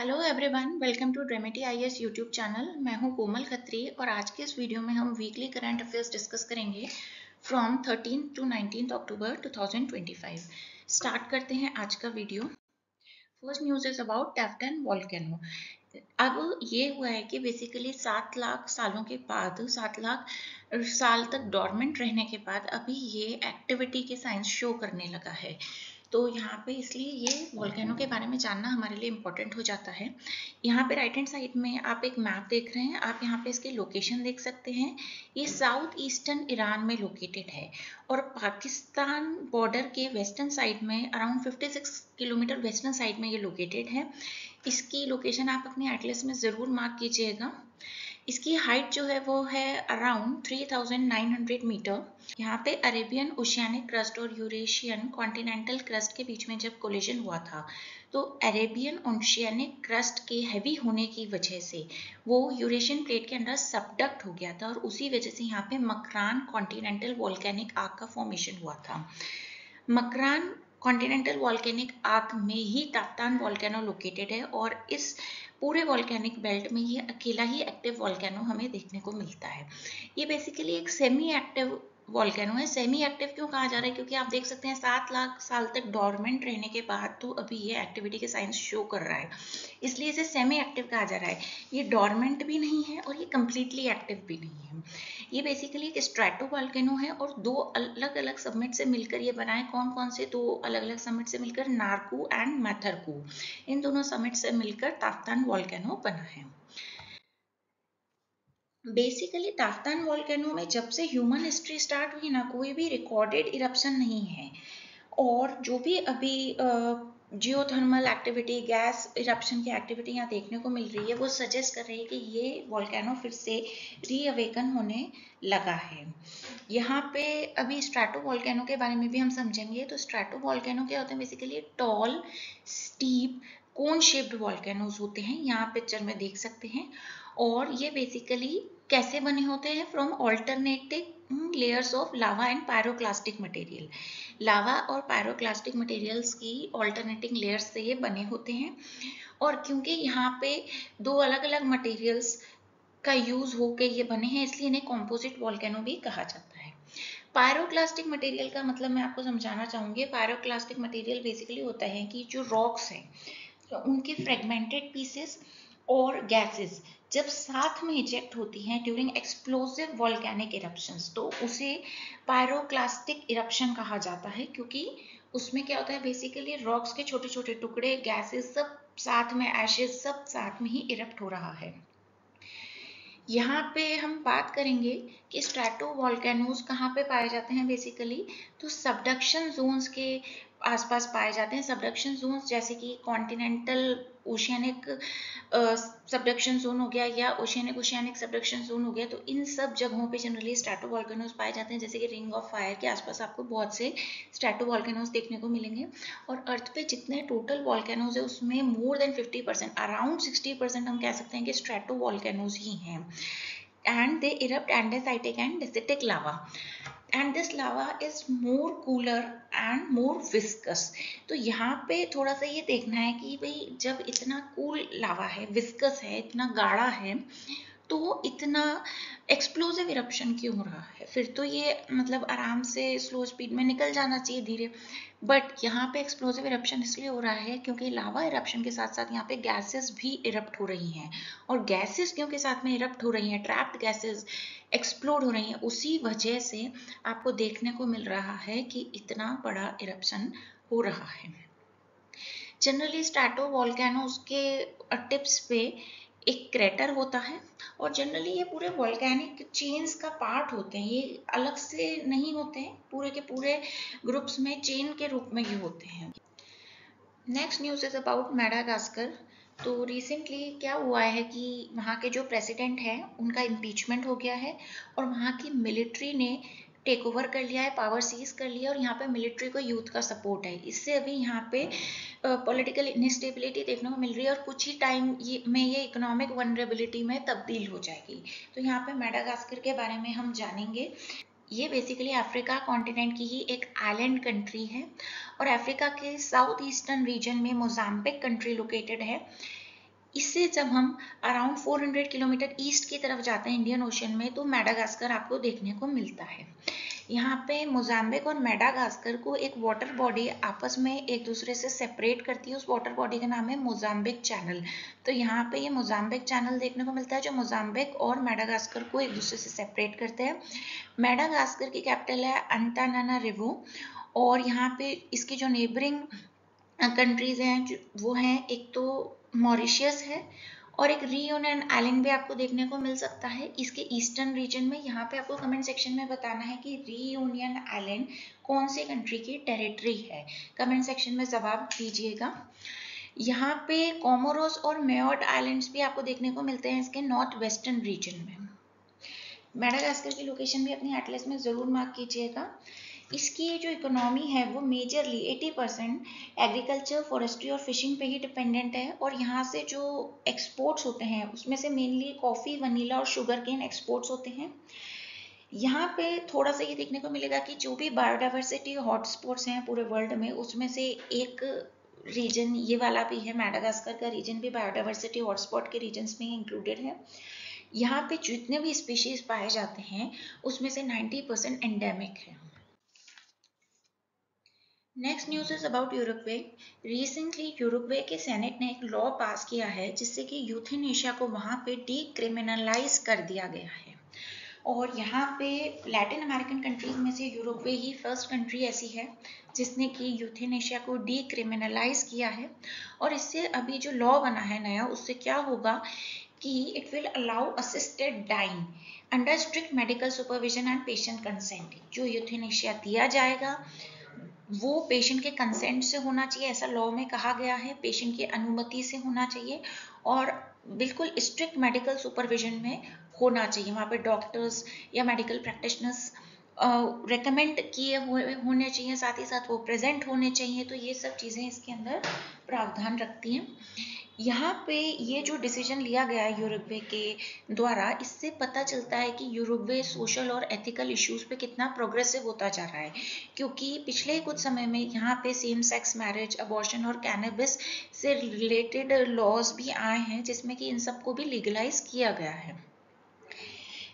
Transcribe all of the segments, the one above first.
Hello everyone, welcome to ड्रेमेटी IAS YouTube channel. मैं हूं कोमल खत्री और आज के इस वीडियो में हम वीकली करंट अफेयर्स डिस्कस करेंगे फ्रॉम 13 टू 19 अक्टूबर 2025। स्टार्ट करते हैं आज का video. First news is about Taftan volcano. अब ये हुआ है कि बेसिकली 7 लाख सालों के बाद, 7 लाख साल तक डॉर्मेंट रहने के बाद अभी ये एक्टिविटी के साइंस शो करने लगा है। तो यहाँ पे इसलिए ये वोल्केनो के बारे में जानना हमारे लिए इम्पोर्टेंट हो जाता है। यहाँ पे राइट हैंड साइड में आप एक मैप देख रहे हैं, आप यहाँ पे इसकी लोकेशन देख सकते हैं। ये साउथ ईस्टर्न ईरान में लोकेटेड है और पाकिस्तान बॉर्डर के वेस्टर्न साइड में अराउंड 56 किलोमीटर वेस्टर्न साइड में ये लोकेटेड है। इसकी लोकेशन आप अपने एटलस में ज़रूर मार्क कीजिएगा। इसकी हाइट जो है वो है अराउंड 3900 मीटर। यहाँ पे अरेबियन ओशियानिक क्रस्ट और यूरेशियन कॉन्टिनेंटल क्रस्ट के बीच में जब कोलिजन हुआ था तो अरेबियन ओशियानिक क्रस्ट के हैवी होने की वजह से वो यूरेशियन प्लेट के अंदर सबडक्ट हो गया था और उसी वजह से यहाँ पे मकरान कॉन्टिनेंटल वोल्केनिक आर्क का फॉर्मेशन हुआ था। मकरान कॉन्टिनेंटल वॉल्केनिक आर्क में ही टाफ्टान वॉल्केनो लोकेटेड है और इस पूरे वॉल्केनिक बेल्ट में ये अकेला ही एक्टिव वॉल्केनो हमें देखने को मिलता है। ये बेसिकली एक सेमी एक्टिव वॉल्केनो है। सेमी एक्टिव क्यों कहा जा रहा है? क्योंकि आप देख सकते हैं 7 लाख साल तक डॉर्मेंट रहने के बाद तो अभी ये एक्टिविटी के साइंस शो कर रहा है, इसलिए इसे सेमी एक्टिव कहा जा रहा है। ये डॉर्मेंट भी नहीं है और ये कम्प्लीटली एक्टिव भी नहीं है। ये बेसिकली एक स्ट्रैटो वॉल्केनो है और दो अलग अलग समिट से मिलकर ये बना है। कौन कौन से दो अलग अलग समिट से मिलकर? नारकू एंड मैथरकू, इन दोनों समिट से मिलकर टाफ्टान वॉल्केनो बना है। बेसिकली टाफ्टान वॉल्केनो में जब से ह्यूमन हिस्ट्री स्टार्ट हुई ना, कोई भी रिकॉर्डेड इरप्शन नहीं है और जो भी अभी जियोथर्मल एक्टिविटी, गैस इरप्शन की एक्टिविटी यहाँ देखने को मिल रही है वो सजेस्ट कर रही है कि ये वॉल्केनो फिर से रीअवेकन होने लगा है। यहाँ पे अभी स्ट्रैटो वॉल्केनो के बारे में भी हम समझेंगे। तो स्ट्रैटो वॉल्केनो क्या होते हैं? बेसिकली टॉल, स्टीप, कोन शेप्ड वॉल्केनोज होते हैं, यहाँ पिक्चर में देख सकते हैं। और ये बेसिकली कैसे बने होते हैं? From alternative layers of lava and pyroclastic material. Lava और पायरोक्लास्टिक मटेरियल्स की ऑल्टरनेटिंग लेयर्स से ये बने होते हैं। और क्योंकि यहाँ पे दो अलग अलग मटेरियल्स का यूज होके ये बने हैं इसलिए इन्हें कॉम्पोजिट वॉल्केनो भी कहा जाता है। पायरोक्लास्टिक मटेरियल का मतलब मैं आपको समझाना चाहूंगी। पायरोक्लास्टिक मटेरियल बेसिकली होता है कि जो रॉक्स हैं तो उनके फ्रेगमेंटेड पीसेस और गैसेस जब साथ में इजेक्ट होती हैं ड्यूरिंग एक्सप्लोसिव वॉल्केनिक इरप्शंस तो उसे पायरोक्लास्टिक इरप्शन कहा जाता है। क्योंकि उसमें क्या होता है? बेसिकली रॉक्स के छोटे छोटे टुकड़े, गैसेस सब साथ में, एशेज सब साथ में ही इरप्ट हो रहा है। यहाँ पे हम बात करेंगे कि स्ट्रैटो वॉल्केनोज कहाँ पे पाए जाते हैं। बेसिकली तो सबडक्शन जोन्स के आसपास पाए जाते हैं। सबडक्शन जोन्स जैसे कि कॉन्टिनेंटल ओशियानिक सबडक्शन जोन हो गया या ओशियानिक ओशियानिक सबडक्शन जोन हो गया, तो इन सब जगहों पे जनरली स्ट्रैटो वॉल्केनोज पाए जाते हैं। जैसे कि रिंग ऑफ फायर के आसपास आपको बहुत से स्ट्रैटो वॉल्केनोज देखने को मिलेंगे। और अर्थ पे जितने टोटल वॉल्केनोज है उसमें मोर देन 50%, अराउंड 60% हम कह सकते हैं कि स्ट्रैटो वॉल्केनोज ही हैं। And they erupt andesitic and dacitic lava and this lava is more cooler and more viscous। तो यहाँ पे थोड़ा सा ये देखना है कि भाई जब इतना कूल लावा है, विस्कस है, इतना गाढ़ा है, तो इतना एक्सप्लोसिव इरप्शन क्यों हो रहा है? फिर तो ये मतलब आराम से स्लो स्पीड में निकल जाना चाहिए धीरे, बट यहाँ पे एक्सप्लोसिव इरप्शन इसलिए हो रहा है क्योंकि लावा इरप्शन के साथ साथ यहाँ पे गैसेस भी इरप्ट हो रही हैं और गैसेस क्योंकि साथ में इरप्ट हो रही हैं, ट्रैप्ड गैसेस एक्सप्लोड हो रही हैं, उसी वजह से आपको देखने को मिल रहा है कि इतना बड़ा इरप्शन हो रहा है। जनरली स्ट्रैटो वॉल्केनोज के टिप्स पे एक क्रेटर होता है और जनरली ये पूरे वॉल्केनिक चेन्स का पार्ट होते हैं, ये अलग से नहीं होते हैं, पूरे के पूरे ग्रुप्स में चेन के रूप में ये होते हैं। Next news is about Madagascar. तो रिसेंटली क्या हुआ है कि वहाँ के जो प्रेसिडेंट हैं उनका इम्पीचमेंट हो गया है और वहाँ की मिलिट्री ने टेक ओवर कर लिया है, पावर सीज कर लिया और यहाँ पे मिलिट्री को यूथ का सपोर्ट है। इससे अभी यहाँ पे पॉलिटिकल इनस्टेबिलिटी देखने को मिल रही है और कुछ ही टाइम में ये इकोनॉमिक वनरेबिलिटी में तब्दील हो जाएगी। तो यहाँ पे मेडागास्कर के बारे में हम जानेंगे। ये बेसिकली अफ्रीका कॉन्टिनेंट की ही एक आइलैंड कंट्री है और अफ्रीका के साउथ ईस्टर्न रीजन में मोजाम्बिक कंट्री लोकेटेड है। इससे जब हम अराउंड 400 किलोमीटर ईस्ट की तरफ जाते हैं इंडियन ओशन में, तो मेडागास्कर आपको देखने को मिलता है। यहाँ पे मोजाम्बिक और मेडागास्कर को एक वाटर बॉडी आपस में एक दूसरे से सेपरेट करती है। उस वाटर बॉडी का नाम है मोजाम्बिक चैनल। तो यहाँ पे ये मोजाम्बिक चैनल देखने को मिलता है जो मोजाम्बिक और मेडागास्कर को एक दूसरे से सेपरेट करते हैं। मेडागास्कर की कैपिटल है अंटानानारिवो, और यहाँ पे इसकी जो नेबरिंग कंट्रीज हैं वो हैं, एक तो मॉरिशियस है और एक रीयूनियन आइलैंड भी आपको देखने को मिल सकता है इसके ईस्टर्न रीजन में। यहाँ पे आपको कमेंट सेक्शन में बताना है कि रीयूनियन आइलैंड कौन सी कंट्री की टेरिटरी है। कमेंट सेक्शन में जवाब दीजिएगा। यहाँ पे कोमोरोस और मेयोट आइलैंड्स भी आपको देखने को मिलते हैं इसके नॉर्थ वेस्टर्न रीजन में। मेडागास्कर की लोकेशन भी अपनी एटलस में ज़रूर मार्क कीजिएगा। इसकी जो इकोनॉमी है वो मेजरली 80% एग्रीकल्चर, फॉरेस्ट्री और फिशिंग पे ही डिपेंडेंट है। और यहाँ से जो एक्सपोर्ट्स होते हैं उसमें से मेनली कॉफ़ी, वनीला और शुगर केन एक्सपोर्ट्स होते हैं। यहाँ पे थोड़ा सा ये देखने को मिलेगा कि जो भी बायोडाइवर्सिटी हॉटस्पॉट्स हैं पूरे वर्ल्ड में, उसमें से एक रीजन ये वाला भी है। मेडागास्कर का रीजन भी बायोडाइवर्सिटी हॉटस्पॉट के रीजन्स में इंक्लूडेड है। यहाँ पे जितने भी स्पीशीज पाए जाते हैं उसमें से 90% एंडेमिक है। Next news is about Uruguay. Recently Uruguay के सेनेट ने एक लॉ पास किया है जिससे कि यूथेनेशिया को वहाँ पे डीक्रिमिनलाइज कर दिया गया है। और यहाँ पे लैटिन अमेरिकन कंट्रीज में से यूरुग्वे ही फर्स्ट कंट्री ऐसी है जिसने कि यूथेनेशिया को डीक्रिमिनलाइज किया है। और इससे अभी जो लॉ बना है नया, उससे क्या होगा कि it will allow assisted dying under strict medical supervision and patient consent. जो यूथेनेशिया दिया जाएगा वो पेशेंट के कंसेंट से होना चाहिए, ऐसा लॉ में कहा गया है। पेशेंट की अनुमति से होना चाहिए और बिल्कुल स्ट्रिक्ट मेडिकल सुपरविजन में होना चाहिए। वहाँ पे डॉक्टर्स या मेडिकल प्रैक्टिशनर्स रेकमेंड किए हुए होने चाहिए, साथ ही साथ वो प्रेजेंट होने चाहिए। तो ये सब चीज़ें इसके अंदर प्रावधान रखती हैं। यहाँ पे ये जो डिसीजन लिया गया है यूरुग्वे के द्वारा, इससे पता चलता है कि यूरुग्वे सोशल और एथिकल इश्यूज पे कितना प्रोग्रेसिव होता जा रहा है। क्योंकि पिछले कुछ समय में यहाँ पे सेम सेक्स मैरिज, अबॉर्शन और कैनबिस से रिलेटेड लॉज भी आए हैं जिसमें कि इन सबको भी लीगलाइज किया गया है।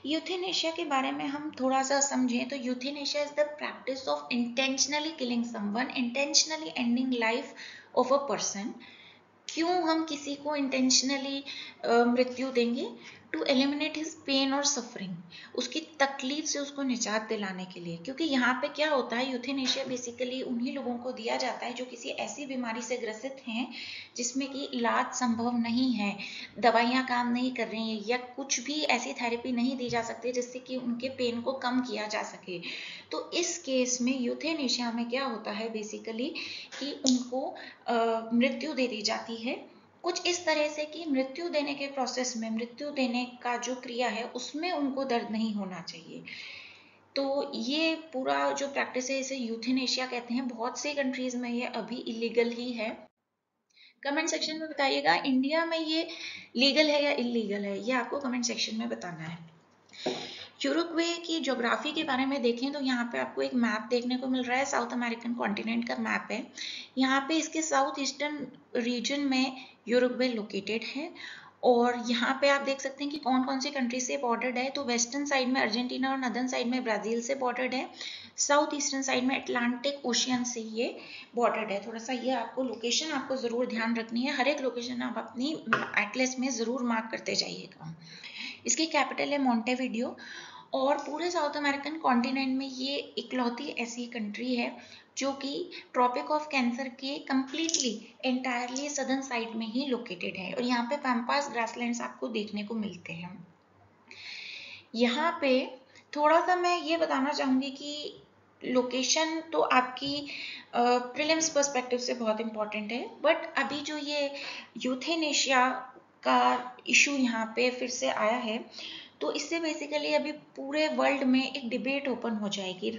यूथेनेशिया के बारे में हम थोड़ा सा समझें तो euthanasia is the practice of intentionally killing someone, intentionally ending life of a person. क्यों हम किसी को इंटेंशनली मृत्यु देंगे? टू एलिमिनेट हिज पेन और सफरिंग, उसकी तकलीफ से उसको निजात दिलाने के लिए। क्योंकि यहाँ पे क्या होता है, यूथेनेशिया बेसिकली उन्हीं लोगों को दिया जाता है जो किसी ऐसी बीमारी से ग्रसित हैं जिसमें कि इलाज संभव नहीं है, दवाइयाँ काम नहीं कर रही हैं या कुछ भी ऐसी थेरेपी नहीं दी जा सकती जिससे कि उनके पेन को कम किया जा सके। तो इस केस में यूथेनेशिया में क्या होता है बेसिकली कि उनको मृत्यु दे दी जाती है कुछ इस तरह से कि मृत्यु देने के प्रोसेस में, मृत्यु देने का जो क्रिया है उसमें उनको दर्द नहीं होना चाहिए। तो ये पूरा जो प्रैक्टिस है इसे यूथेनेशिया कहते हैं। बहुत सी कंट्रीज में ये अभी इलीगल ही है। कमेंट सेक्शन में बताइएगा इंडिया में ये लीगल है या इलीगल है, ये आपको कमेंट सेक्शन में बताना है। यूरुग्वे की ज्योग्राफी के बारे में देखें तो यहाँ पे आपको एक मैप देखने को मिल रहा है, साउथ अमेरिकन कॉन्टिनेंट का मैप है। यहाँ पे इसके साउथ ईस्टर्न रीजन में यूरुग्वे लोकेटेड है। और यहाँ पे आप देख सकते हैं कि कौन कौन सी कंट्री से बॉर्डर्ड है। तो वेस्टर्न साइड में अर्जेंटीना और नदर्न साइड में ब्राज़ील से बॉर्डर्ड है। साउथ ईस्टर्न साइड में अटलांटिक ओशियन से ये बॉर्डर्ड है। थोड़ा सा ये आपको लोकेशन आपको ज़रूर ध्यान रखनी है, हर एक लोकेशन आप अपनी एटलस में ज़रूर मार्क करते जाइएगा। इसकी कैपिटल है मोंटेविडियो। और पूरे साउथ अमेरिकन कॉन्टिनेंट में ये इकलौती ऐसी कंट्री है जो कि ट्रॉपिक ऑफ कैंसर के कम्प्लीटली एंटायरली सदर्न साइड में ही लोकेटेड है। और यहाँ पे पैम्पास ग्रासलैंड्स आपको देखने को मिलते हैं। यहाँ पे थोड़ा सा मैं ये बताना चाहूँगी कि लोकेशन तो आपकी प्रीलिम्स पर्सपेक्टिव से बहुत इम्पॉर्टेंट है, बट अभी जो ये यूथेनेशिया का इशू यहाँ पे फिर से आया है तो इससे बेसिकली अभी पूरे वर्ल्ड में एक डिबेट ओपन हो जाएगी,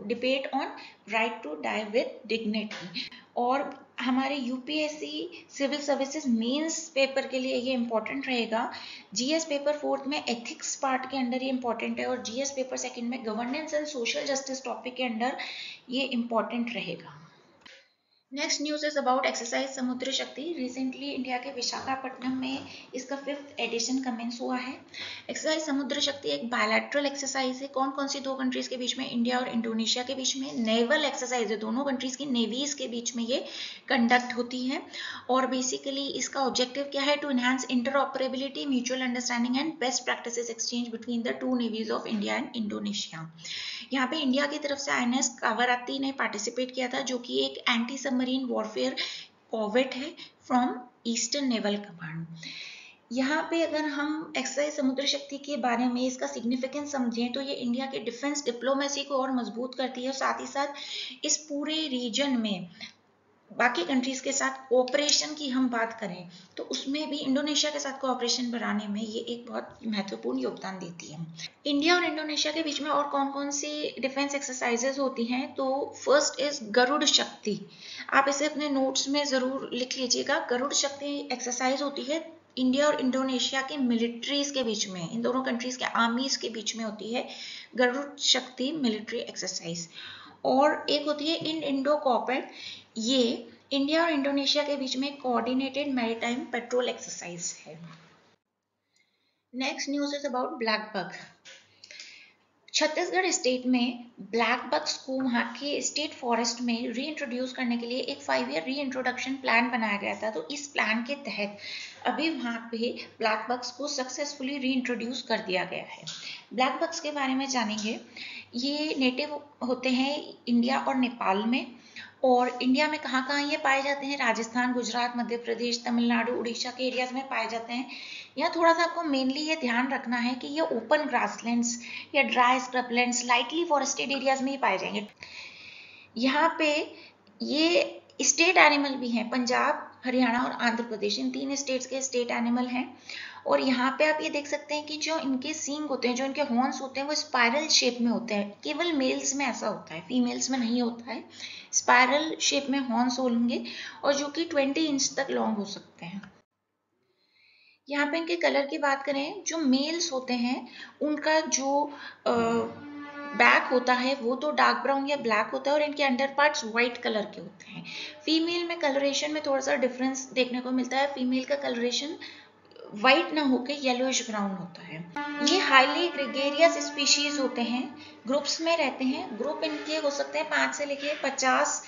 debate on right to die with dignity. और हमारे UPSC civil services mains paper के लिए ये इम्पोर्टेंट रहेगा। जीएस पेपर 4 में एथिक्स पार्ट के अंडर ये इम्पोर्टेंट है और जीएस पेपर 2 में governance and social justice topic के अंडर ये इम्पोर्टेंट रहेगा। Next news is about exercise Samudra Shakti. Recently India के विशाखापट्टनम में इसका 5th एडिशन कमेंस हुआ है। एक्सरसाइज समुद्र शक्ति एक बायलैटरल एक्सरसाइज है। कौन कौन सी दो कंट्रीज के बीच में? इंडिया और इंडोनेशिया के बीच में। नेवल एक्सरसाइज है, दोनों कंट्रीज की नेवीज के बीच में ये कंडक्ट होती है। और बेसिकली इसका ऑब्जेक्टिव क्या है? To enhance interoperability, mutual understanding and best practices exchange between the two navies of India and Indonesia. यहाँ पे इंडिया की तरफ से INS कावराती ने पार्टिसिपेट किया था, जो कि एक एंटी सबमरीन वॉरफेयर कॉर्वेट है फ्रॉम ईस्टर्न नेवल कमांड। यहाँ पे अगर हम एक्सरसाइज समुद्र शक्ति के बारे में इसका सिग्निफिकेंस समझें तो ये इंडिया के डिफेंस डिप्लोमेसी को और मजबूत करती है, और साथ ही साथ इस पूरे रीजन में बाकी कंट्रीज के साथ कोऑपरेशन की हम बात करें तो उसमें भी इंडोनेशिया के साथ कोऑपरेशन बढ़ाने में ये एक बहुत महत्वपूर्ण योगदान देती है। इंडिया और इंडोनेशिया के बीच में और कौन कौन सी डिफेंस एक्सरसाइजेज होती हैं? तो फर्स्ट इज गरुड़ शक्ति। आप इसे अपने नोट्स में जरूर लिख लीजिएगा। गरुड़ शक्ति एक्सरसाइज होती है इंडिया और इंडोनेशिया के मिलिट्रीज के बीच में, इन दोनों कंट्रीज के आर्मीज के बीच में होती है गरुड़ शक्ति मिलिट्री एक्सरसाइज। और एक होती है इंडो कॉर्पेट, ये इंडिया और इंडोनेशिया के बीच में कोऑर्डिनेटेड मैरीटाइम पेट्रोल एक्सरसाइज है। Next news is about black bug. Chhattisgarh state में ब्लैक बग्स को वहाँ के स्टेट फॉरेस्ट में री इंट्रोड्यूस करने के लिए एक 5 ईयर री इंट्रोडक्शन प्लान बनाया गया था। तो इस प्लान के तहत अभी वहाँ पे ब्लैक बग्स को सक्सेसफुली री इंट्रोड्यूस कर दिया गया है। ब्लैक बग्स के बारे में जानेंगे। ये नेटिव होते हैं इंडिया और नेपाल में, और इंडिया में कहाँ कहाँ ये पाए जाते हैं? राजस्थान, गुजरात, मध्य प्रदेश, तमिलनाडु, उड़ीसा के एरियाज में पाए जाते हैं। यहाँ थोड़ा सा आपको मेनली ये ध्यान रखना है कि ये ओपन ग्रासलैंड्स या ड्राई स्क्रबलैंड्स, लाइटली फॉरेस्टेड एरियाज में ही पाए जाएंगे। यहाँ पे ये स्टेट एनिमल भी हैं। पंजाब, हरियाणा और आंध्र प्रदेश, इन 3 स्टेट्स के स्टेट एनिमल हैं। और यहाँ पे आप ये देख सकते हैं कि जो इनके सींग होते हैं, जो इनके हॉर्न्स होते हैं, वो स्पाइरल शेप में होते हैं। केवल मेल्स में ऐसा होता है, फीमेल्स में नहीं होता है। स्पाइरल शेप में हॉर्न्स होंगे और जो कि 20 इंच तक लॉन्ग हो सकते हैं। यहाँ पे इनके कलर की बात करें, जो मेल्स होते हैं उनका जो बैक होता है वो तो डार्क ब्राउन या ब्लैक होता है, और इनके अंडर पार्ट्स व्हाइट कलर के होते हैं। फीमेल में कलरेशन में थोड़ा सा डिफरेंस देखने को मिलता है। फीमेल का कलरेशन व्हाइट ना होकर येलोइश ब्राउन होता है। ये हाईली ग्रेगेरियस स्पीशीज होते हैं, ग्रुप्स में रहते हैं। ग्रुप इनके हो सकते हैं 5 से लेके 50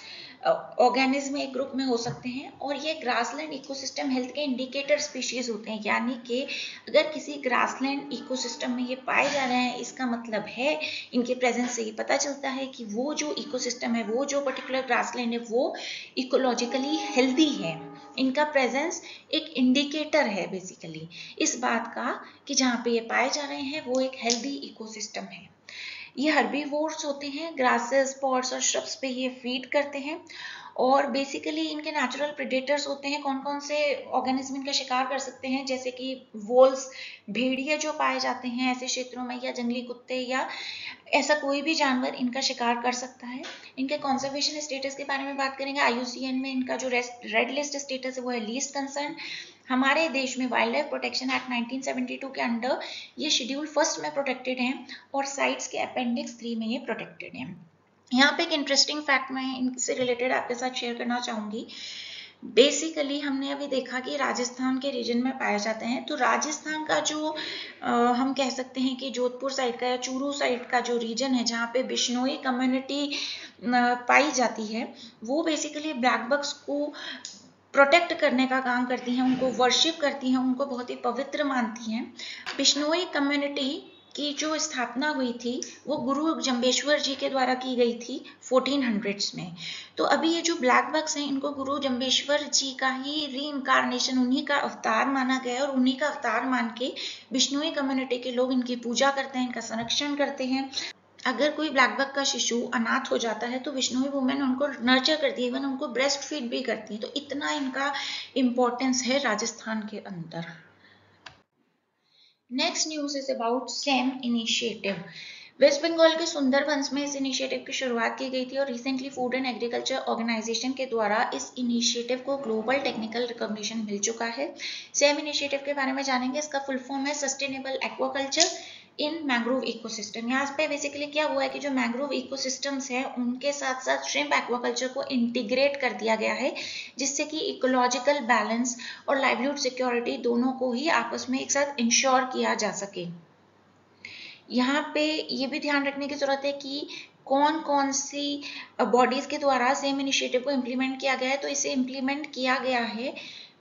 ऑर्गेनिज्म एक ग्रुप में हो सकते हैं। और ये ग्रासलैंड इकोसिस्टम हेल्थ के इंडिकेटर स्पीशीज होते हैं, यानी कि अगर किसी ग्रासलैंड इकोसिस्टम में ये पाए जा रहे हैं, इसका मतलब है इनके प्रेजेंस से ये पता चलता है कि वो जो इकोसिस्टम है, वो जो पर्टिकुलर ग्रासलैंड है, वो इकोलॉजिकली हेल्दी है। इनका प्रेजेंस एक इंडिकेटर है बेसिकली इस बात का कि जहाँ पे ये पाए जा रहे हैं वो एक हेल्दी इकोसिस्टम है। ये हर्बीवोर्स होते हैं, ग्रासेस, पॉड्स और श्रब्स पे ये फीड करते हैं। और बेसिकली इनके नेचुरल प्रेडेटर्स होते हैं। कौन कौन से ऑर्गेनिज्म इनका शिकार कर सकते हैं? जैसे कि वोल्स, भेड़िया जो पाए जाते हैं ऐसे क्षेत्रों में, या जंगली कुत्ते, या ऐसा कोई भी जानवर इनका शिकार कर सकता है। इनके कंजर्वेशन स्टेटस के बारे में बात करेंगे। IUCN में इनका जो रेड लिस्ट स्टेटस है वो है लीस्ट कंसर्न। हमारे देश में वाइल्ड लाइफ प्रोटेक्शन एक्ट 1972 के अंडर ये शेड्यूल 1 में प्रोटेक्टेड हैं, और साइट्स के अपेंडिक्स 3 में ये प्रोटेक्टेड हैं। यहाँ पे एक इंटरेस्टिंग फैक्ट मैं इनसे रिलेटेड आपके साथ शेयर करना चाहूंगी। बेसिकली हमने अभी देखा कि राजस्थान के रीजन में पाए जाते हैं। तो राजस्थान का जो हम कह सकते हैं कि जोधपुर साइड का या चूरू साइड का जो रीजन है, जहाँ पे बिश्नोई कम्युनिटी पाई जाती है, वो बेसिकली ब्लैक बग्स को प्रोटेक्ट करने का काम करती हैं, उनको वर्शिप करती हैं, उनको बहुत ही पवित्र मानती हैं। बिश्नोई कम्युनिटी की जो स्थापना हुई थी वो गुरु जम्बेश्वर जी के द्वारा की गई थी 1400s में। तो अभी ये जो ब्लैक बग्स हैं, इनको गुरु जम्बेश्वर जी का ही री इनकारनेशन, उन्हीं का अवतार माना गया, और उन्हीं का अवतार मान के बिश्नोई कम्युनिटी के लोग इनकी पूजा करते हैं, इनका संरक्षण करते हैं। अगर कोई ब्लैक बग का शिशु अनाथ हो जाता है तो बिश्नोई वुमेन उनको नर्चर करती है, इवन उनको ब्रेस्ट फीड भी करती है। तो इतना इनका इम्पोर्टेंस है राजस्थान के अंदर। Next news is about SAM initiative. West Bengal के सुंदरबंस में इस इनिशिएटिव की शुरुआत की गई थी, और recently food and agriculture organisation के द्वारा इस इनिशिएटिव को ग्लोबल टेक्निकल रिकॉग्निशन मिल चुका है। SAM इनिशिएटिव के बारे में जानेंगे। इसका फुल फॉर्म है सस्टेनेबल एक्वाकल्चर, इन मैंग्रोव इकोसिस्टम। यहाँ पे बेसिकली क्या हुआ है कि जो मैंग्रोव इकोसिस्टम्स है उनके साथ साथ श्रिम्प एक्वाकल्चर को इंटीग्रेट कर दिया गया है, जिससे कि इकोलॉजिकल बैलेंस और लाइवलीहुड सिक्योरिटी दोनों को ही आपस में एक साथ इंश्योर किया जा सके। यहाँ पे ये भी ध्यान रखने की जरूरत है कि कौन कौन सी बॉडीज के द्वारा सेम इनिशिएटिव को इम्प्लीमेंट किया गया है। तो इसे इम्प्लीमेंट किया गया है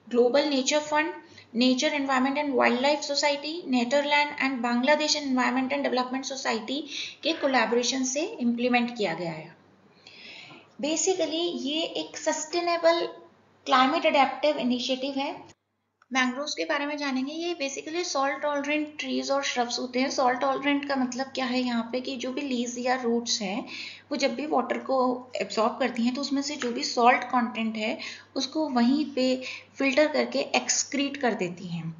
global nature fund, nature environment and wild life society, Netherland and Bangladesh environment and development society के कोलैबोरेशन से इम्प्लीमेंट किया गया है। बेसिकली ये एक सस्टेनेबल क्लाइमेट अडेप्टिव इनिशिएटिव है। मैंग्रोव्स के बारे में जानेंगे। ये बेसिकली सॉल्ट टॉलरेंट ट्रीज और श्रब्स होते हैं। सॉल्ट टॉलरेंट का मतलब क्या है यहाँ पे कि जो भी लीव्स या रूट्स हैं वो जब भी वाटर को एब्जॉर्ब करती हैं तो उसमें से जो भी सॉल्ट कंटेंट है उसको वहीं पे फिल्टर करके एक्सक्रीट कर देती हैं।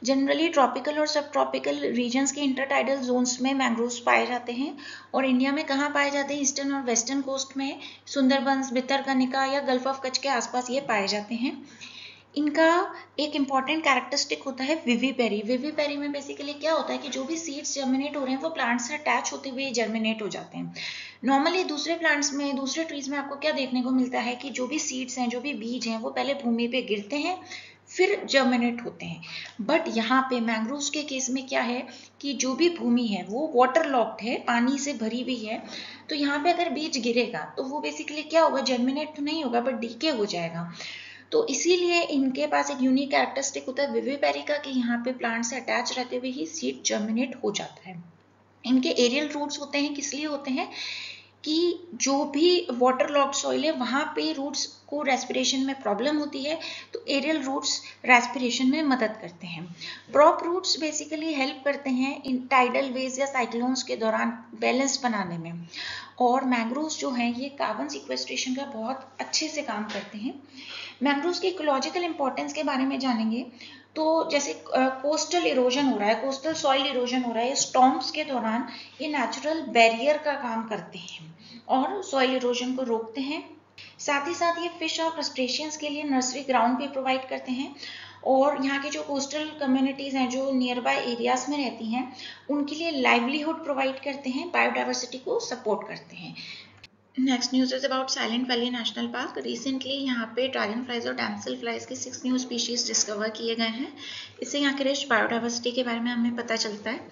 जनरली ट्रॉपिकल और सब ट्रॉपिकल रीजन्स के इंटरटाइडल जोन्स में मैंग्रोव्स पाए जाते हैं। और इंडिया में कहाँ पाए जाते हैं? ईस्टर्न और वेस्टर्न कोस्ट में, सुंदरबंस, भितरकनिका या गल्फ ऑफ कच्छ के आसपास ये पाए जाते हैं। इनका एक इम्पॉर्टेंट कैरेक्टरिस्टिक होता है विविपेरी। विविपेरी में बेसिकली क्या होता है कि जो भी सीड्स जर्मिनेट हो रहे हैं वो प्लांट से अटैच होते हुए जर्मिनेट हो जाते हैं। नॉर्मली दूसरे प्लांट्स में, दूसरे ट्रीज में आपको क्या देखने को मिलता है कि जो भी सीड्स हैं, जो भी बीज हैं, वो पहले भूमि पे गिरते हैं फिर जर्मिनेट होते हैं। बट यहाँ पे मैंग्रोव्स के केस में क्या है कि जो भी भूमि है वो वाटर लॉक्ड है, पानी से भरी हुई है। तो यहाँ पे अगर बीज गिरेगा तो वो बेसिकली क्या होगा, जर्मिनेट तो नहीं होगा बट डीके हो जाएगा। तो इसीलिए इनके पास एक यूनिक कैरेक्टरिस्टिक होता है विविपेरी का कि यहाँ पे प्लांट से अटैच रहते हुए ही सीड जर्मिनेट हो जाता है। इनके एरियल रूट्स होते हैं, किस लिए होते हैं कि जो भी वाटर लॉक्ड सॉइल है वहां पे रूट्स को रेस्पिरेशन में प्रॉब्लम होती है, तो एरियल रूट्स रेस्पिरेशन में मदद करते हैं। प्रॉप रूट्स बेसिकली हेल्प करते हैं इन टाइडल वेज या साइक्लोन्स के दौरान बैलेंस बनाने में। और मैंग्रोव्स जो हैं ये कार्बन सिक्वेस्ट्रेशन का बहुत अच्छे से काम करते हैं। मैंग्रोव्स की इकोलॉजिकल इंपॉर्टेंस के बारे में जानेंगे। तो जैसे कोस्टल इरोजन हो रहा है, कोस्टल सॉइल इरोजन हो रहा है, स्टॉर्म्स के दौरान ये नेचुरल बैरियर का काम करते हैं और सॉइल इरोजन को रोकते हैं। साथ ही साथ ये फिश और क्रस्टेशियंस के लिए नर्सरी ग्राउंड भी प्रोवाइड करते हैं। और यहाँ की जो कोस्टल कम्युनिटीज हैं जो नियर बाय एरियाज में रहती हैं उनके लिए लाइवलीहुड प्रोवाइड करते हैं, बायोडाइवर्सिटी को सपोर्ट करते हैं। Next news is about silent valley national park. Recently यहाँ पे ड्रैगन फ्लाइज और डैमसेल फ्लाइज के 6 न्यू स्पीशीज डिस्कवर किए गए हैं। इससे यहाँ के रिच बायोडाइवर्सिटी के बारे में हमें पता चलता है।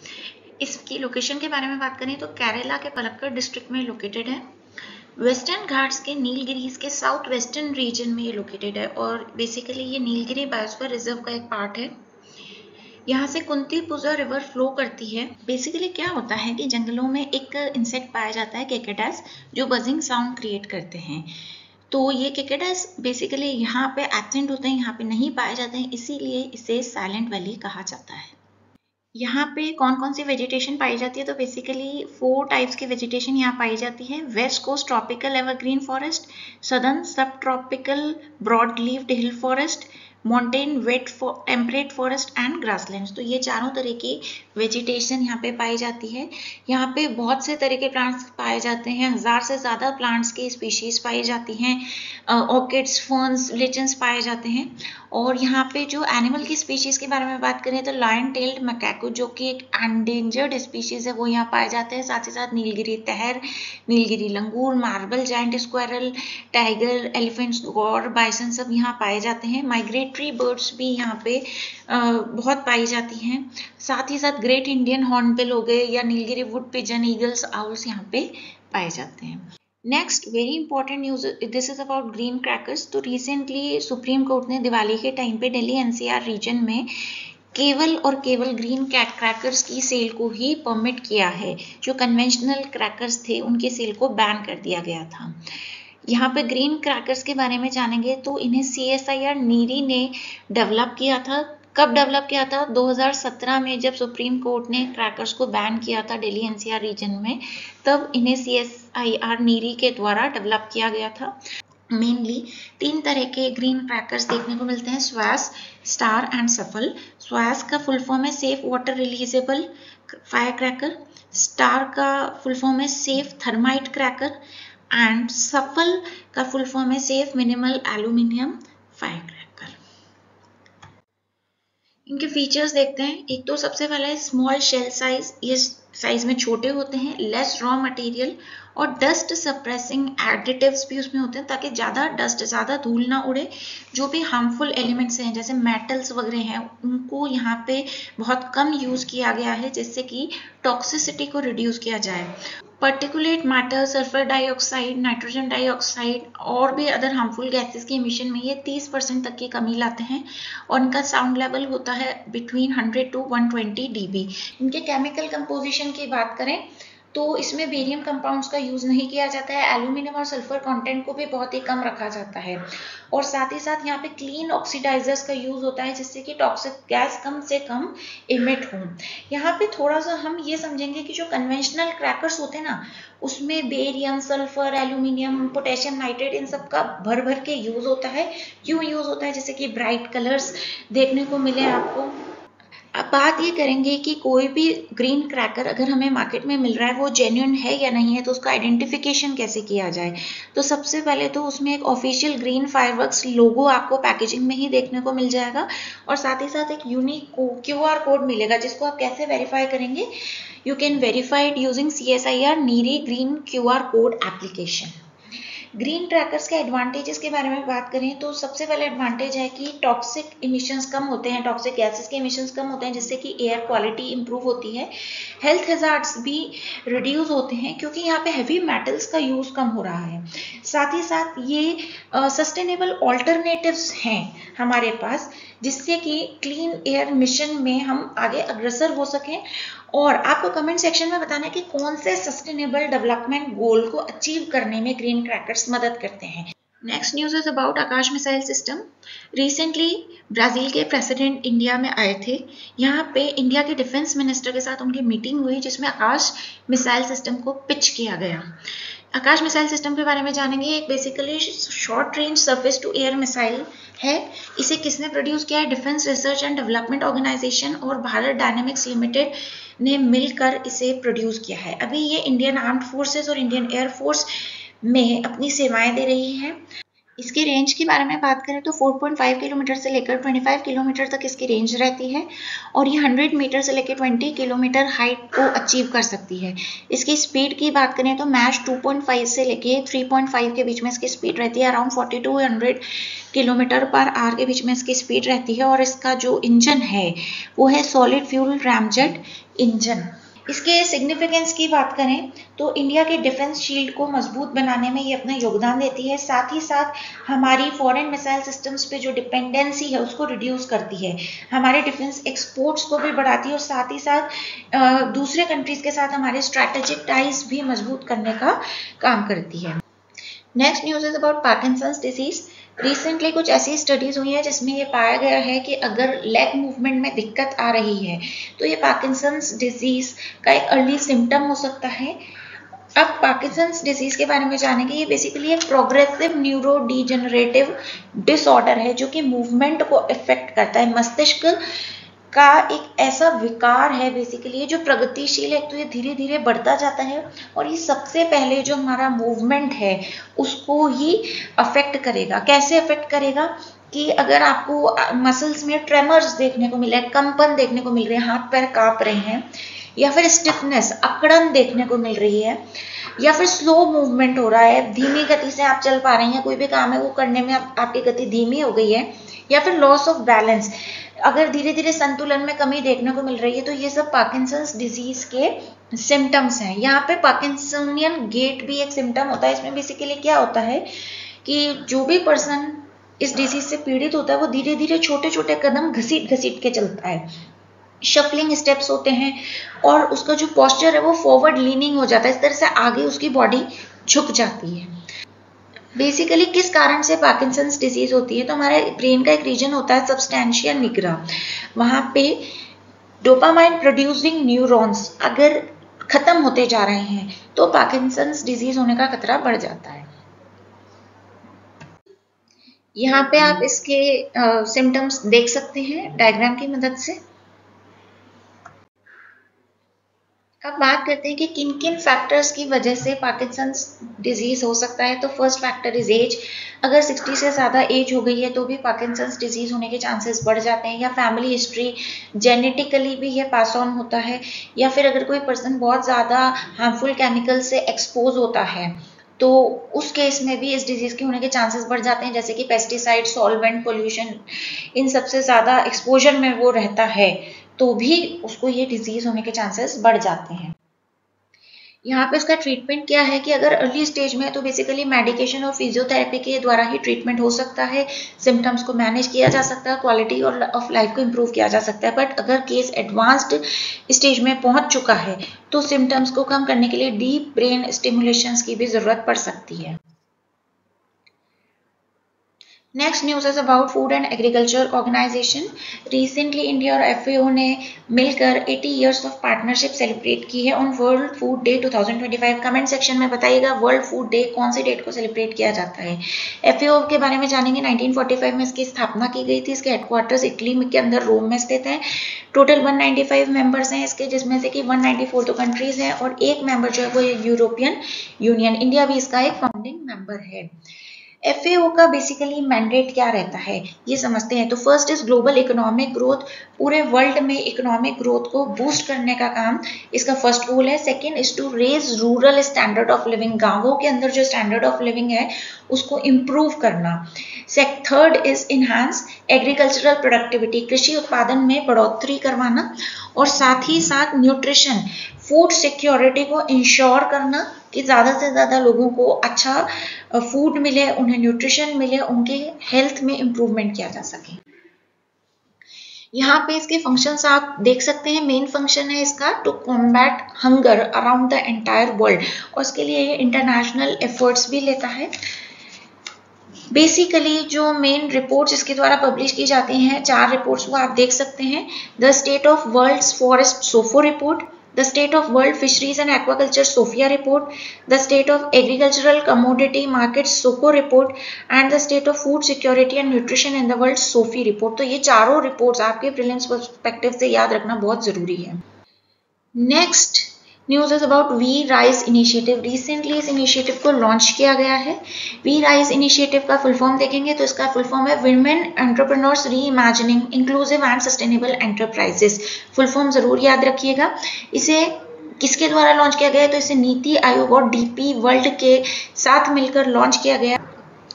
इसकी लोकेशन के बारे में बात करें तो केरला के पलक्कड़ डिस्ट्रिक्ट में लोकेटेड है। वेस्टर्न घाट्स के नीलगिरीज के साउथ वेस्टर्न रीजन में ये लोकेटेड है और बेसिकली ये नीलगिरी बायोस्फीयर रिजर्व का एक पार्ट है। यहाँ से कुंतीपुजा रिवर फ्लो करती है। बेसिकली क्या होता है कि जंगलों में एक इंसेक्ट पाया जाता है केकेडस, जो बजिंग साउंड क्रिएट करते हैं। तो ये केकेडस बेसिकली यहाँ पे एब्सेंट होते हैं, यहाँ पे नहीं पाए जाते हैं, इसीलिए इसे साइलेंट वैली कहा जाता है। यहाँ पे कौन कौन सी वेजिटेशन पाई जाती है? तो बेसिकली 4 टाइप्स की वेजिटेशन यहाँ पाई जाती है। West coast tropical evergreen forest, southern subtropical broad leaved hill forest, mountain wet temperate forest and grasslands. तो ये चारों तरह की वेजिटेशन यहाँ पे पाई जाती है। यहाँ पे बहुत से तरह के प्लांट्स पाए जाते हैं, 1000 से ज़्यादा प्लांट्स की स्पीशीज पाई जाती हैं, ऑर्किड्स, फर्न्स, लिचन्स पाए जाते हैं। और यहाँ पे जो एनिमल की स्पीशीज के बारे में बात करें तो लायन टेल्ड मैकाको जो कि एक एंडेंजर्ड स्पीशीज है वो यहाँ पाए जाते हैं। साथ ही साथ Nilgiri tahr, Nilgiri langur, marble giant squirrel, tiger, elephants, gaur, bison सब यहाँ पाए जाते हैं। माइग्रेटरी बर्ड्स भी यहाँ पे बहुत पाई जाती हैं। साथ ही साथ ग्रेट इंडियन हॉर्नबिल हो गए या Nilgiri would pigeon, eagles, owls यहाँ पे पाए जाते हैं। Next very important news, this is about green crackers. तो रिसेंटली सुप्रीम कोर्ट ने दिवाली के टाइम पे दिल्ली एनसीआर रीजन में केवल और केवल ग्रीन क्रैकर्स की सेल को ही परमिट किया है। जो कन्वेंशनल क्रैकर्स थे उनके सेल को बैन कर दिया गया था। यहाँ पे ग्रीन क्रैकर्स के बारे में जानेंगे तो इन्हें CSIR नीरी ने डेवलप किया था। कब डेवलप किया था? 2017 में जब सुप्रीम कोर्ट ने क्रैकर्स को बैन किया था दिल्ली एनसीआर रीजन में, तब इन्हें CSIR नीरी के द्वारा डेवलप किया गया था। मेनली 3 तरह के ग्रीन क्रैकर्स देखने को मिलते हैं, स्वैस, स्टार एंड सफल। स्वैस का फुल फॉर्म है safe water releasable fire cracker, STAR का फुल फॉर्म है safe thermite cracker and SAFAL का फुल फॉर्म है safe minimal aluminium fire cracker. इनके फीचर्स देखते हैं। एक तो सबसे पहला है स्मॉल शेल साइज, ये साइज में छोटे होते हैं, लेस रॉ मटेरियल और डस्ट सप्रेसिंग एडिटिव्स भी उसमें होते हैं ताकि ज़्यादा डस्ट, ज़्यादा धूल ना उड़े। जो भी हार्मफुल एलिमेंट्स हैं जैसे मेटल्स वगैरह हैं उनको यहाँ पे बहुत कम यूज़ किया गया है जिससे कि टॉक्सिसिटी को रिड्यूस किया जाए। Particulate matter, sulphur dioxide, nitrogen dioxide और भी अदर हार्मफुल गैसेस के इमिशन में ये 30% तक की कमी लाते हैं और इनका साउंड लेवल होता है बिटवीन 100 to 120 dB। इनके केमिकल कंपोजिशन की बात करें तो इसमें बेरियम कंपाउंड्स का यूज़ नहीं किया जाता है, एल्यूमिनियम और सल्फर कंटेंट को भी बहुत ही कम रखा जाता है और साथ ही साथ यहाँ पे क्लीन ऑक्सीडाइजर्स का यूज़ होता है जिससे कि टॉक्सिक गैस कम से कम इमिट हो। यहाँ पे थोड़ा सा हम ये समझेंगे कि जो कन्वेंशनल क्रैकर्स होते हैं ना उसमें barium, sulphur, aluminium, potassium nitrate इन सब का भर भर के यूज़ होता है। क्यों यूज़ होता है? जैसे कि ब्राइट कलर्स देखने को मिले आपको। अब बात ये करेंगे कि कोई भी ग्रीन क्रैकर अगर हमें मार्केट में मिल रहा है वो जेन्युइन है या नहीं है तो उसका आइडेंटिफिकेशन कैसे किया जाए। तो सबसे पहले तो उसमें एक ऑफिशियल ग्रीन फायरवर्क्स लोगो आपको पैकेजिंग में ही देखने को मिल जाएगा और साथ ही साथ एक यूनिक QR कोड मिलेगा जिसको आप कैसे वेरीफाई करेंगे। You can verify it using CSIR NEERI green QR code application. Green crackers के एडवांटेजेस के बारे में बात करें तो सबसे पहला एडवांटेज है कि टॉक्सिक इमिशंस कम होते हैं, टॉक्सिक गैसेस के इमिशंस कम होते हैं जिससे कि एयर क्वालिटी इंप्रूव होती है। हेल्थ हैजार्ड्स भी रिड्यूस होते हैं क्योंकि यहाँ पे हैवी मेटल्स का यूज़ कम हो रहा है। साथ ही साथ ये सस्टेनेबल ऑल्टरनेटिव्स हैं हमारे पास जिससे कि क्लीन एयर मिशन में हम आगे अग्रसर हो सकें। और आपको कमेंट सेक्शन में बताना है कि कौन से सस्टेनेबल डेवलपमेंट गोल को अचीव करने में ग्रीन क्रैकर्स मदद करते हैं। Next news is about Akash missile system. Recently Brazil के प्रेसिडेंट इंडिया में आए थे। यहाँ पे इंडिया के डिफेंस मिनिस्टर के साथ उनकी मीटिंग हुई जिसमें आकाश मिसाइल सिस्टम को पिच किया गया। आकाश मिसाइल सिस्टम के बारे में जानेंगे। एक basically short range surface to air missile है। इसे किसने प्रोड्यूस किया है? Defence research and development organisation और भारत डायनेमिक्स लिमिटेड ने मिलकर इसे प्रोड्यूस किया है। अभी ये इंडियन आर्म्ड फोर्सेस और इंडियन एयर फोर्स में अपनी सेवाएं दे रही है। इसके रेंज के बारे में बात करें तो 4.5 किलोमीटर से लेकर 25 किलोमीटर तक इसकी रेंज रहती है और ये 100 मीटर से लेकर 20 किलोमीटर हाइट को अचीव कर सकती है। इसकी स्पीड की बात करें तो मैच 2.5 से लेकर 3.5 के बीच में इसकी स्पीड रहती है। अराउंड 4200 किलोमीटर पर आवर के बीच में इसकी स्पीड रहती है और इसका जो इंजन है वो है सॉलिड फ्यूल रैमजेट इंजन। इसके सिग्निफिकेंस की बात करें तो इंडिया के डिफेंस शील्ड को मजबूत बनाने में ये अपना योगदान देती है। साथ ही साथ हमारी फॉरेन मिसाइल सिस्टम्स पे जो डिपेंडेंसी है उसको रिड्यूस करती है, हमारे डिफेंस एक्सपोर्ट्स को भी बढ़ाती है और साथ ही साथ दूसरे कंट्रीज के साथ हमारे स्ट्रैटेजिक टाइज भी मजबूत करने का काम करती है। Next news is about Parkinson's disease. Recently कुछ ऐसी स्टडीज हुई है जिसमें ये पाया गया है कि अगर लेग मूवमेंट में दिक्कत आ रही है तो ये पार्किंसंस डिजीज का एक अर्ली सिम्टम हो सकता है। अब पार्किंसंस डिजीज के बारे में जानेंगे। ये बेसिकली एक प्रोग्रेसिव न्यूरो डिजेनरेटिव डिसऑर्डर है जो कि मूवमेंट को इफेक्ट करता है। मस्तिष्क का एक ऐसा विकार है बेसिकली जो प्रगतिशील है, तो ये धीरे धीरे बढ़ता जाता है और ये सबसे पहले जो हमारा मूवमेंट है उसको ही अफेक्ट करेगा। कैसे अफेक्ट करेगा कि अगर आपको मसल्स में ट्रेमर्स देखने को मिले, कंपन देखने को मिल रहे हैं, हाथ पैर कांप रहे हैं या फिर स्टिफनेस, अकड़न देखने को मिल रही है या फिर स्लो मूवमेंट हो रहा है, धीमी गति से आप चल पा रही हैं, कोई भी काम है वो करने में आपकी गति धीमी हो गई है या फिर लॉस ऑफ बैलेंस, अगर धीरे धीरे संतुलन में कमी देखने को मिल रही है तो ये सब पार्किंसंस डिजीज के सिम्टम्स हैं। यहाँ पे पार्किंसनियन गेट भी एक सिम्टम होता है। इसमें बेसिकली क्या होता है कि जो भी पर्सन इस डिजीज से पीड़ित होता है वो धीरे धीरे छोटे छोटे कदम घसीट घसीट के चलता है, शफलिंग स्टेप्स होते हैं और उसका जो पोस्चर है वो फॉरवर्ड लीनिंग हो जाता है, इस तरह से आगे उसकी बॉडी झुक जाती है। बेसिकली किस कारण से पार्किंसंस डिजीज होती है? तो हमारे ब्रेन का एक रीजन होता है सबस्टेंशिया निग्रा, वहां पे डोपामाइन प्रोड्यूसिंग न्यूरॉन्स अगर खत्म होते जा रहे हैं तो पार्किंसंस डिजीज होने का खतरा बढ़ जाता है। यहाँ पे आप इसके सिम्टम्स देख सकते हैं डायग्राम की मदद से। अब बात करते हैं कि किन किन फैक्टर्स की वजह से पार्किंसंस डिजीज हो सकता है। तो फर्स्ट फैक्टर इज एज। अगर 60 से ज़्यादा एज हो गई है तो भी पार्किंसंस डिजीज होने के चांसेस बढ़ जाते हैं, या फैमिली हिस्ट्री, जेनेटिकली भी ये पास ऑन होता है, या फिर अगर कोई पर्सन बहुत ज़्यादा हार्मफुल केमिकल से एक्सपोज होता है तो उस केस में भी इस डिजीज के होने के चांसेस बढ़ जाते हैं, जैसे कि पेस्टिसाइड, सॉल्वेंट, पोल्यूशन, इन सबसे ज़्यादा एक्सपोजर में वो रहता है तो भी उसको ये डिजीज होने के चांसेस बढ़ जाते हैं। यहाँ पे इसका ट्रीटमेंट क्या है कि अगर अर्ली स्टेज में है तो बेसिकली मेडिकेशन और फिजियोथेरेपी के द्वारा ही ट्रीटमेंट हो सकता है, सिम्टम्स को मैनेज किया जा सकता है, क्वालिटी और ऑफ लाइफ को इम्प्रूव किया जा सकता है। बट अगर केस एडवांस्ड स्टेज में पहुंच चुका है तो सिम्टम्स को कम करने के लिए डीप ब्रेन स्टिमुलेशंस की भी जरूरत पड़ सकती है। Next news is about food and agriculture organisation. Recently India और FAO ने मिलकर 80 इयर्स ऑफ पार्टनरशिप सेलिब्रेट की है on world food day 2025। Comment section में बताइएगा वर्ल्ड फूड डे कौन सी डेट को सेलिब्रेट किया जाता है। FAO के बारे में जानेंगे। 1945 में इसकी स्थापना की गई थी। इसके हेडक्वार्टर्स इटली के अंदर रोम में स्थित है। टोटल 195 मेंबर्स हैं इसके, जिसमें से कि 194 तो कंट्रीज हैं और एक मेंबर जो है वो यूरोपियन यूनियन, इंडिया भी इसका एक फाउंडिंग मेंबर है। FAO का बेसिकली मैंडेट क्या रहता है ये समझते हैं। तो first is global economic growth, पूरे वर्ल्ड में इकोनॉमिक ग्रोथ को बूस्ट करने का काम इसका फर्स्ट गोल है। Second is to raise rural standard of living, गांवों के अंदर जो स्टैंडर्ड ऑफ लिविंग है उसको इम्प्रूव करना। Third is enhance agricultural productivity, कृषि उत्पादन में बढ़ोतरी करवाना, और साथ ही साथ न्यूट्रिशन, फूड सिक्योरिटी को इंश्योर करना कि ज़्यादा से ज़्यादा लोगों को अच्छा फूड मिले, उन्हें न्यूट्रिशन मिले, उनके हेल्थ में इम्प्रूवमेंट किया जा सके। यहाँ पे इसके फंक्शंस आप देख सकते हैं। मेन फंक्शन है इसका to combat hunger around the entire world, और इसके लिए ये इंटरनेशनल एफर्ट्स भी लेता है। बेसिकली जो मेन रिपोर्ट्स इसके द्वारा पब्लिश की जाती हैं, 4 रिपोर्ट्स वो आप देख सकते हैं। The state of world's forest SOFO report, the state of world fisheries and aquaculture SOFIA report, the state of agricultural commodity markets SOCO report, and the state of food security and nutrition in the world SOFI report। तो ये चारों reports आपके prelims perspective से याद रखना बहुत जरूरी है। Next news is about we rise initiative. Recently इस इनिशिएटिव को लॉन्च किया गया है। वी राइज इनिशिएटिव का फुल फॉर्म देखेंगे तो इसका फुल फॉर्म है women entrepreneurs reimagining inclusive and sustainable enterprises. Full form जरूर याद रखिएगा। इसे किसके द्वारा लॉन्च किया गया है तो इसे नीति आयोग और DP वर्ल्ड के साथ मिलकर लॉन्च किया गया।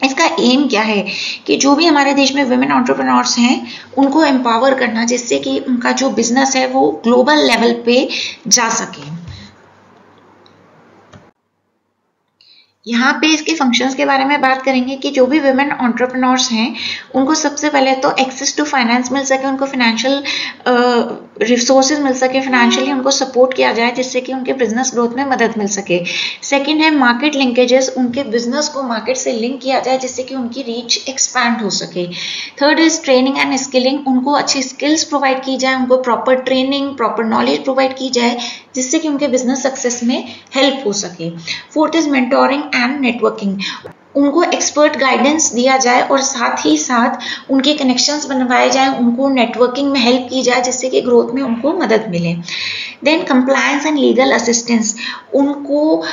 इसका एम क्या है कि जो भी हमारे देश में वुमेन एंटरप्रेन्योर्स हैं उनको एम्पावर करना, जिससे कि उनका जो बिजनेस है वो ग्लोबल लेवल पे जा सके। यहाँ पे इसके फंक्शंस के बारे में बात करेंगे कि जो भी वुमेन एंटरप्रेन्योर्स हैं उनको सबसे पहले तो एक्सेस टू फाइनेंस मिल सके, उनको फाइनेंशियल रिसोर्सेज मिल सके, फाइनेंशियली उनको सपोर्ट किया जाए जिससे कि उनके बिजनेस ग्रोथ में मदद मिल सके। सेकंड है मार्केट लिंकेजेस, उनके बिजनेस को मार्केट से लिंक किया जाए जिससे कि उनकी रीच एक्सपैंड हो सके। Third is training and skilling, उनको अच्छी स्किल्स प्रोवाइड की जाए, उनको proper training, proper knowledge provide की जाए जिससे कि उनके बिजनेस सक्सेस में हेल्प हो सके। Fourth is mentoring and networking, उनको एक्सपर्ट गाइडेंस दिया जाए और साथ ही साथ उनके कनेक्शंस बनवाए जाएं, उनको नेटवर्किंग में हेल्प की जाए जिससे कि ग्रोथ में उनको मदद मिले। Then compliance and legal assistance, उनको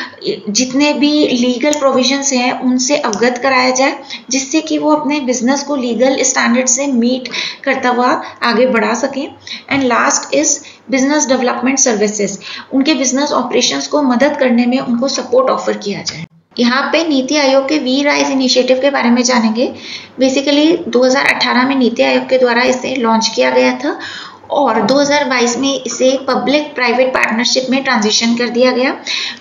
जितने भी लीगल प्रोविजंस हैं उनसे अवगत कराया जाए जिससे कि वो अपने बिजनेस को लीगल स्टैंडर्ड से मीट करता हुआ आगे बढ़ा सकें। And last is business development services, उनके बिजनेस ऑपरेशंस को मदद करने में उनको सपोर्ट ऑफर किया जाए। यहाँ पे नीति आयोग के वी राइज इनिशिएटिव के बारे में जानेंगे। बेसिकली 2018 में नीति आयोग के द्वारा इसे लॉन्च किया गया था और 2022 में इसे पब्लिक प्राइवेट पार्टनरशिप में ट्रांजिशन कर दिया गया।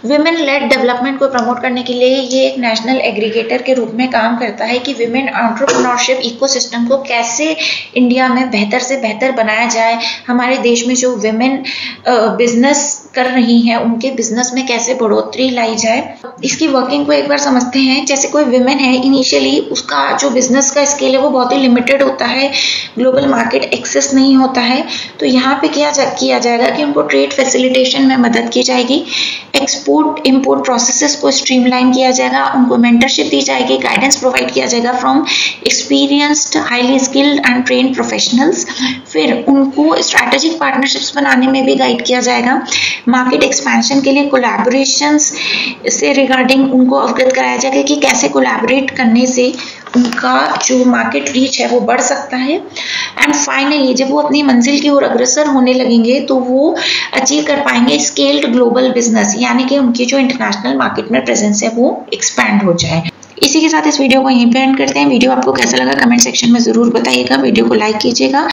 विमेन लेड डेवलपमेंट को प्रमोट करने के लिए ये एक नेशनल एग्रीगेटर के रूप में काम करता है कि विमेन एंटरप्रेन्योरशिप इकोसिस्टम को कैसे इंडिया में बेहतर से बेहतर बनाया जाए, हमारे देश में जो विमेन बिजनेस कर रही हैं उनके बिजनेस में कैसे बढ़ोतरी लाई जाए। इसकी वर्किंग को एक बार समझते हैं। जैसे कोई विमेन है, इनिशियली उसका जो बिजनेस का स्केल है वो बहुत ही लिमिटेड होता है, ग्लोबल मार्केट एक्सेस नहीं होता है, तो यहाँ पे किया जाएगा कि उनको ट्रेड फैसिलिटेशन में मदद की जाएगी, एक्सपोर्ट इंपोर्ट प्रोसेसेस को स्ट्रीमलाइन किया जाएगा, उनको मेंटरशिप दी जाएगी, गाइडेंस प्रोवाइड किया जाएगा from experienced highly skilled and trained professionals. फिर उनको स्ट्रैटेजिक पार्टनरशिप्स बनाने में भी गाइड किया जाएगा। मार्केट एक्सपेंशन के लिए कोलैबोरेशंस से रिगार्डिंग उनको अवगत कराया जाएगा कि कैसे कोलैबोरेट करने से उनका जो मार्केट रीच है वो बढ़ सकता है। एंड फाइनली जब वो अपनी मंजिल की ओर अग्रसर होने लगेंगे तो वो अचीव कर पाएंगे स्केल्ड ग्लोबल बिजनेस, यानी कि उनकी जो इंटरनेशनल मार्केट में प्रेजेंस है वो एक्सपैंड हो जाए। इसी के साथ इस वीडियो को यहीं पे एंड करते हैं। वीडियो आपको कैसा लगा कमेंट सेक्शन में ज़रूर बताइएगा। वीडियो को लाइक कीजिएगा।